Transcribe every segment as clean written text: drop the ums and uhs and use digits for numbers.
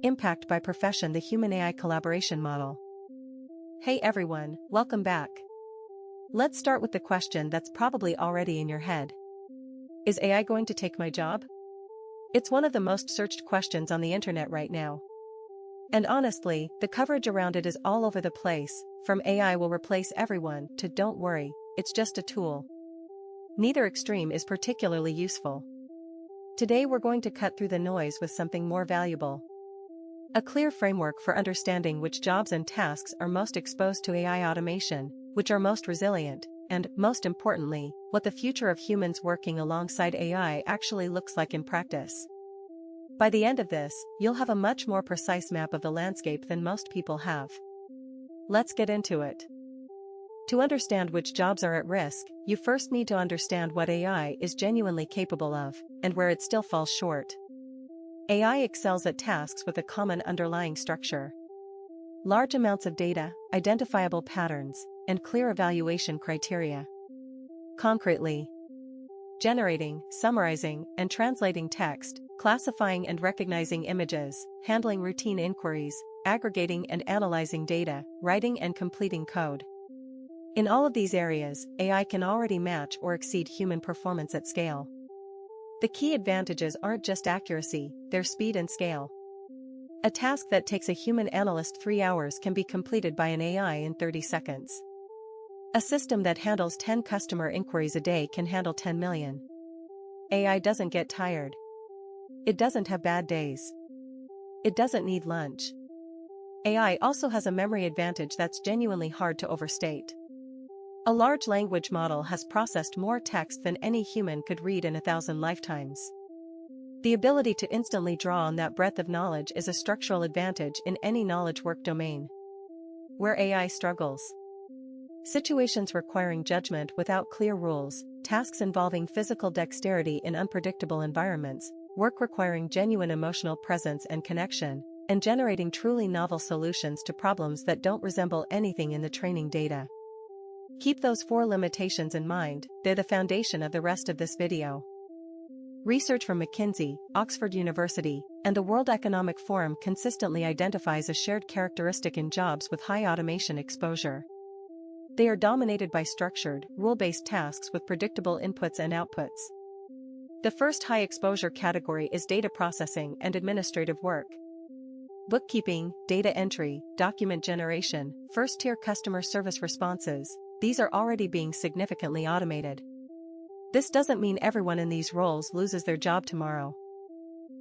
Impact by Profession: The Human-AI Collaboration Model. Hey everyone, welcome back. Let's start with the question that's probably already in your head. Is AI going to take my job? It's one of the most searched questions on the internet right now. And honestly, the coverage around it is all over the place, from AI will replace everyone to don't worry, it's just a tool. Neither extreme is particularly useful. Today we're going to cut through the noise with something more valuable. A clear framework for understanding which jobs and tasks are most exposed to AI automation, which are most resilient, and, most importantly, what the future of humans working alongside AI actually looks like in practice. By the end of this, you'll have a much more precise map of the landscape than most people have. Let's get into it. To understand which jobs are at risk, you first need to understand what AI is genuinely capable of, and where it still falls short. AI excels at tasks with a common underlying structure. Large amounts of data, identifiable patterns, and clear evaluation criteria. Concretely, generating, summarizing, and translating text, classifying and recognizing images, handling routine inquiries, aggregating and analyzing data, writing and completing code. In all of these areas, AI can already match or exceed human performance at scale. The key advantages aren't just accuracy, they're speed and scale. A task that takes a human analyst 3 hours can be completed by an AI in 30 seconds. A system that handles 10 customer inquiries a day can handle 10 million. AI doesn't get tired. It doesn't have bad days. It doesn't need lunch. AI also has a memory advantage that's genuinely hard to overstate. A large language model has processed more text than any human could read in 1,000 lifetimes. The ability to instantly draw on that breadth of knowledge is a structural advantage in any knowledge work domain. Where AI struggles: situations requiring judgment without clear rules, tasks involving physical dexterity in unpredictable environments, work requiring genuine emotional presence and connection, and generating truly novel solutions to problems that don't resemble anything in the training data. Keep those 4 limitations in mind, they're the foundation of the rest of this video. Research from McKinsey, Oxford University, and the World Economic Forum consistently identifies a shared characteristic in jobs with high automation exposure. They are dominated by structured, rule-based tasks with predictable inputs and outputs. The first high-exposure category is data processing and administrative work. Bookkeeping, data entry, document generation, first-tier customer service responses, these are already being significantly automated. This doesn't mean everyone in these roles loses their job tomorrow.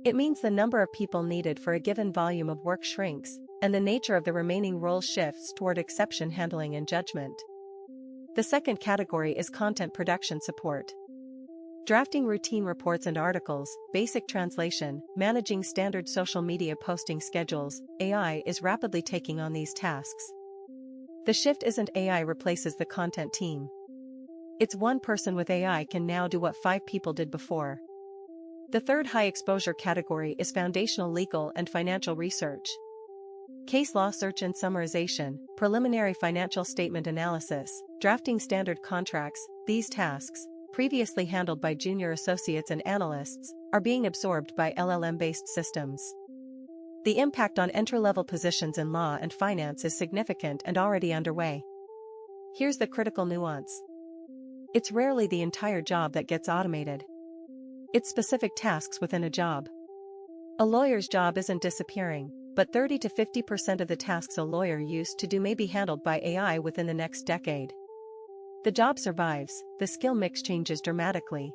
It means the number of people needed for a given volume of work shrinks, and the nature of the remaining roles shifts toward exception handling and judgment. The second category is content production support. Drafting routine reports and articles, basic translation, managing standard social media posting schedules, AI is rapidly taking on these tasks. The shift isn't AI replaces the content team. It's one person with AI can now do what 5 people did before. The third high-exposure category is foundational legal and financial research. Case law search and summarization, preliminary financial statement analysis, drafting standard contracts, these tasks, previously handled by junior associates and analysts, are being absorbed by LLM-based systems. The impact on entry-level positions in law and finance is significant and already underway. Here's the critical nuance. It's rarely the entire job that gets automated. It's specific tasks within a job. A lawyer's job isn't disappearing, but 30 to 50% of the tasks a lawyer used to do may be handled by AI within the next decade. The job survives, the skill mix changes dramatically.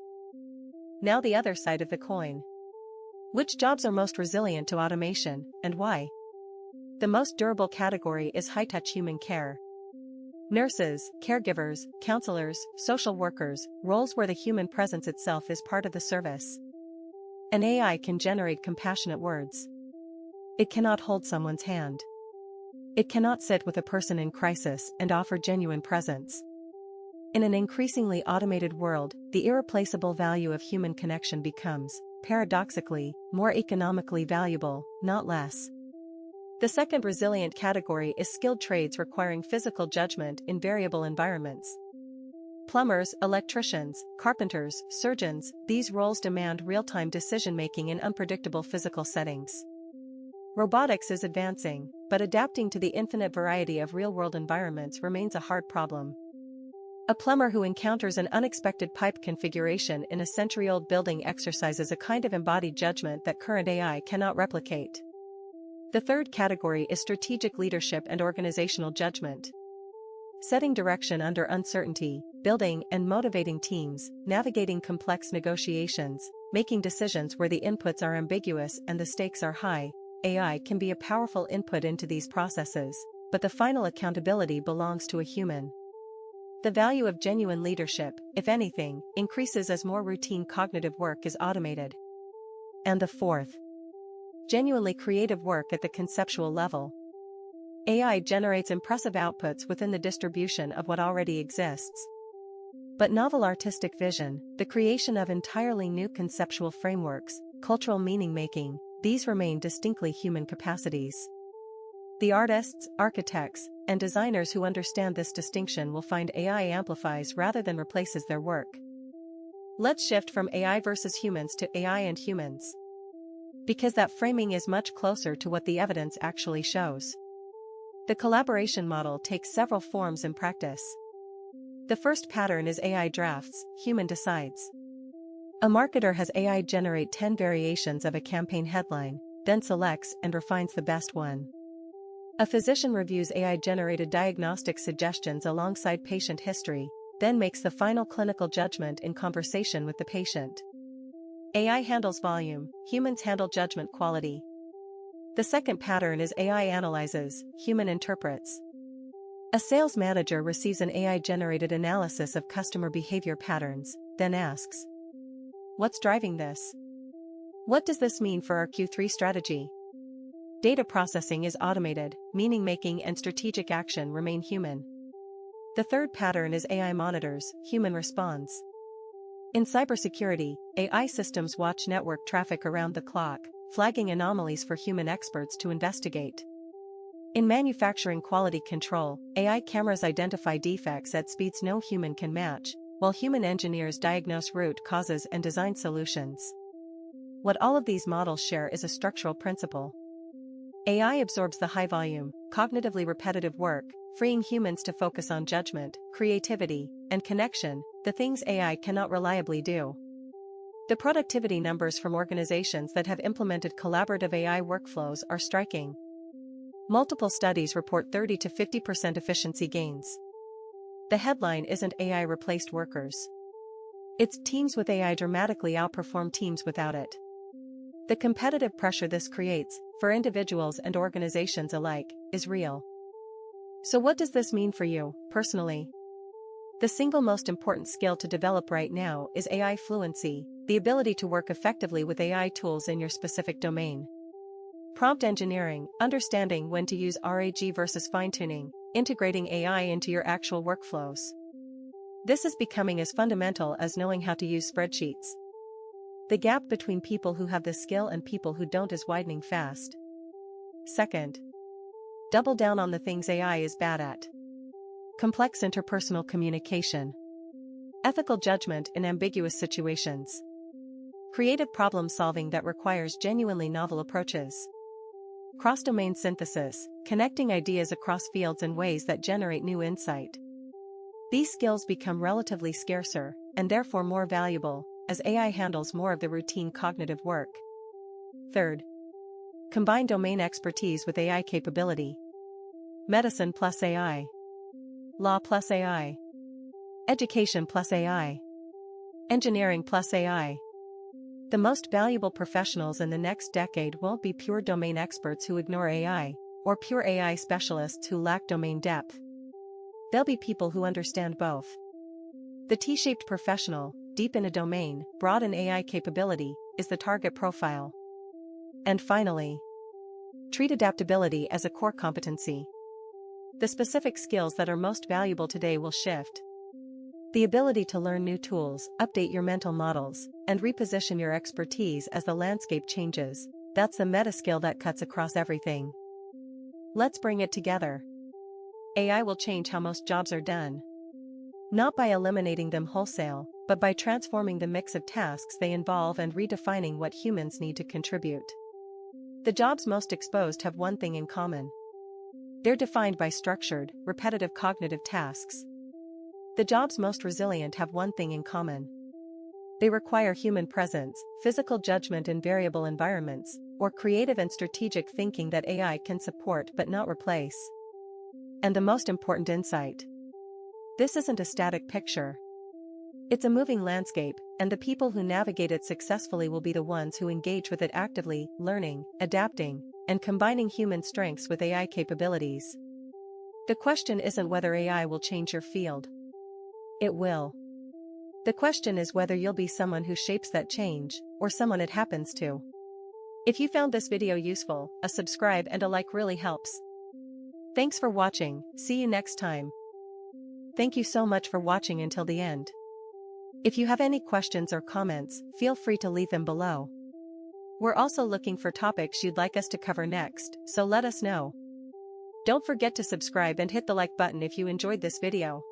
Now the other side of the coin. Which jobs are most resilient to automation, and why? The most durable category is high-touch human care. Nurses, caregivers, counselors, social workers, roles where the human presence itself is part of the service. An AI can generate compassionate words. It cannot hold someone's hand. It cannot sit with a person in crisis and offer genuine presence. In an increasingly automated world, the irreplaceable value of human connection becomes, paradoxically, more economically valuable, not less. The second resilient category is skilled trades requiring physical judgment in variable environments. Plumbers, electricians, carpenters, surgeons, these roles demand real-time decision-making in unpredictable physical settings. Robotics is advancing, but adapting to the infinite variety of real-world environments remains a hard problem. A plumber who encounters an unexpected pipe configuration in a century-old building exercises a kind of embodied judgment that current AI cannot replicate. The third category is strategic leadership and organizational judgment. Setting direction under uncertainty, building and motivating teams, navigating complex negotiations, making decisions where the inputs are ambiguous and the stakes are high. AI can be a powerful input into these processes, but the final accountability belongs to a human. The value of genuine leadership, if anything, increases as more routine cognitive work is automated. And the fourth, genuinely creative work at the conceptual level. AI generates impressive outputs within the distribution of what already exists. But novel artistic vision, the creation of entirely new conceptual frameworks, cultural meaning-making, these remain distinctly human capacities. The artists, architects, and designers who understand this distinction will find AI amplifies rather than replaces their work. Let's shift from AI versus humans to AI and humans. Because that framing is much closer to what the evidence actually shows. The collaboration model takes several forms in practice. The first pattern is AI drafts, human decides. A marketer has AI generate 10 variations of a campaign headline, then selects and refines the best one. A physician reviews AI-generated diagnostic suggestions alongside patient history, then makes the final clinical judgment in conversation with the patient. AI handles volume, humans handle judgment quality. The second pattern is AI analyzes, human interprets. A sales manager receives an AI-generated analysis of customer behavior patterns, then asks, "What's driving this? What does this mean for our Q3 strategy?" Data processing is automated, meaning-making and strategic action remain human. The third pattern is AI monitors, human responds. In cybersecurity, AI systems watch network traffic around the clock, flagging anomalies for human experts to investigate. In manufacturing quality control, AI cameras identify defects at speeds no human can match, while human engineers diagnose root causes and design solutions. What all of these models share is a structural principle. AI absorbs the high-volume, cognitively repetitive work, freeing humans to focus on judgment, creativity, and connection, the things AI cannot reliably do. The productivity numbers from organizations that have implemented collaborative AI workflows are striking. Multiple studies report 30 to 50% efficiency gains. The headline isn't AI replaced workers. It's teams with AI dramatically outperform teams without it. The competitive pressure this creates, for individuals and organizations alike, is real. So what does this mean for you, personally? The single most important skill to develop right now is AI fluency, the ability to work effectively with AI tools in your specific domain. Prompt engineering, understanding when to use RAG versus fine-tuning, integrating AI into your actual workflows. This is becoming as fundamental as knowing how to use spreadsheets. The gap between people who have this skill and people who don't is widening fast. Second, double down on the things AI is bad at. Complex interpersonal communication. Ethical judgment in ambiguous situations. Creative problem solving that requires genuinely novel approaches. Cross-domain synthesis, connecting ideas across fields in ways that generate new insight. These skills become relatively scarcer, and therefore more valuable, as AI handles more of the routine cognitive work. Third, combine domain expertise with AI capability. Medicine plus AI. Law plus AI. Education plus AI. Engineering plus AI. The most valuable professionals in the next decade won't be pure domain experts who ignore AI, or pure AI specialists who lack domain depth. They'll be people who understand both. The T-shaped professional, deep in a domain, broad in AI capability, is the target profile. And finally, treat adaptability as a core competency. The specific skills that are most valuable today will shift. The ability to learn new tools, update your mental models, and reposition your expertise as the landscape changes, that's the meta skill that cuts across everything. Let's bring it together. AI will change how most jobs are done. Not by eliminating them wholesale, but by transforming the mix of tasks they involve and redefining what humans need to contribute. The jobs most exposed have one thing in common. They're defined by structured, repetitive cognitive tasks. The jobs most resilient have one thing in common. They require human presence, physical judgment in variable environments, or creative and strategic thinking that AI can support but not replace. And the most important insight. This isn't a static picture. It's a moving landscape, and the people who navigate it successfully will be the ones who engage with it actively, learning, adapting, and combining human strengths with AI capabilities. The question isn't whether AI will change your field. It will. The question is whether you'll be someone who shapes that change, or someone it happens to. If you found this video useful, a subscribe and a like really helps. Thanks for watching, see you next time. Thank you so much for watching until the end. If you have any questions or comments, feel free to leave them below. We're also looking for topics you'd like us to cover next, so let us know. Don't forget to subscribe and hit the like button if you enjoyed this video.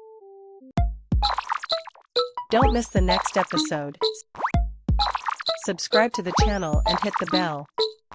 Don't miss the next episode. Subscribe to the channel and hit the bell.